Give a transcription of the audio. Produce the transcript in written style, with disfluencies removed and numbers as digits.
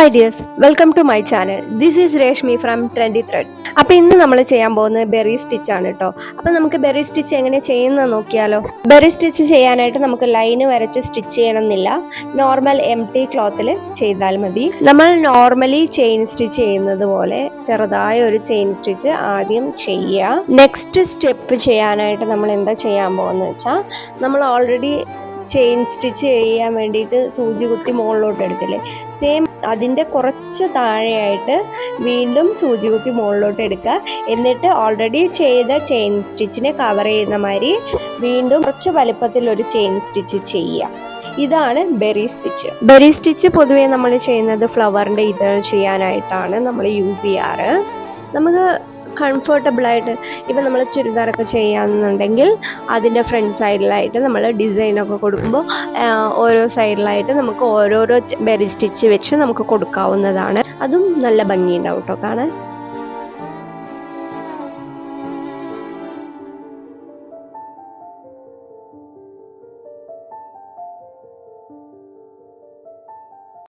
Hi dears, welcome to my channel. This is Reshmi from Trendy Threads. അപ്പോൾ ഇന്ന് നമ്മൾ ചെയ്യാൻ പോകുന്നത് ബെറി സ്റ്റിച്ച് ആണ് കേട്ടോ. അപ്പോൾ നമുക്ക് ബെറി സ്റ്റിച്ച് എങ്ങനെ ചെയ്യുന്നത് നോക്കിയാലോ. ബെറി സ്റ്റിച്ച് ചെയ്യാനായിട്ട് നമുക്ക് ലൈന് വരച്ച് സ്റ്റിച്ച് ചെയ്യണമെന്നില്ല. നോർമൽ എംപ്റ്റി ക്ലോത്തിൽ ചെയ്താൽ മതി. നമ്മൾ നോർമലി ചെയിൻ സ്റ്റിച്ച് ചെയ്യുന്നത് പോലെ ചെറുതായ ഒരു ചെയിൻ സ്റ്റിച്ച് ആദ്യം ചെയ്യുക. നെക്സ്റ്റ് സ്റ്റെപ്പ് ചെയ്യാനായിട്ട് നമ്മൾ എന്താ ചെയ്യാൻ പോകുന്നത് വെച്ചാൽ, നമ്മൾ ഓൾറെഡി ചെയിൻ സ്റ്റിച്ച് ചെയ്യാൻ വേണ്ടിയിട്ട് സൂചി കുത്തി മുകളിലോട്ട് എടുക്കില്ലേ, സെയിം അതിൻ്റെ കുറച്ച് താഴെയായിട്ട് വീണ്ടും സൂചി കുത്തി മുകളിലോട്ട് എടുക്കുക. എന്നിട്ട് ഓൾറെഡി ചെയ്ത ചെയിൻ സ്റ്റിച്ചിനെ കവർ ചെയ്യുന്ന മാതിരി വീണ്ടും കുറച്ച് വലുപ്പത്തിൽ ഒരു ചെയിൻ സ്റ്റിച്ച് ചെയ്യുക. ഇതാണ് ബെറി സ്റ്റിച്ച്. ബെറി സ്റ്റിച്ച് പൊതുവേ നമ്മൾ ചെയ്യുന്നത് ഫ്ലവറിൻ്റെ ഇതൾ ചെയ്യാനായിട്ടാണ് നമ്മൾ യൂസ് ചെയ്യാറ്. നമുക്ക് കംഫർട്ടബിളായിട്ട് ഇപ്പം നമ്മൾ ചുരിദാറൊക്കെ ചെയ്യാമെന്നുണ്ടെങ്കിൽ അതിൻ്റെ ഫ്രണ്ട് സൈഡിലായിട്ട് നമ്മൾ ഡിസൈനൊക്കെ കൊടുക്കുമ്പോൾ ഓരോ സൈഡിലായിട്ട് നമുക്ക് ഓരോരോ ബെറി സ്റ്റിച്ച് വെച്ച് നമുക്ക് കൊടുക്കാവുന്നതാണ്. അതും നല്ല ഭംഗിയുണ്ടാവും കേട്ടോ കാണാൻ.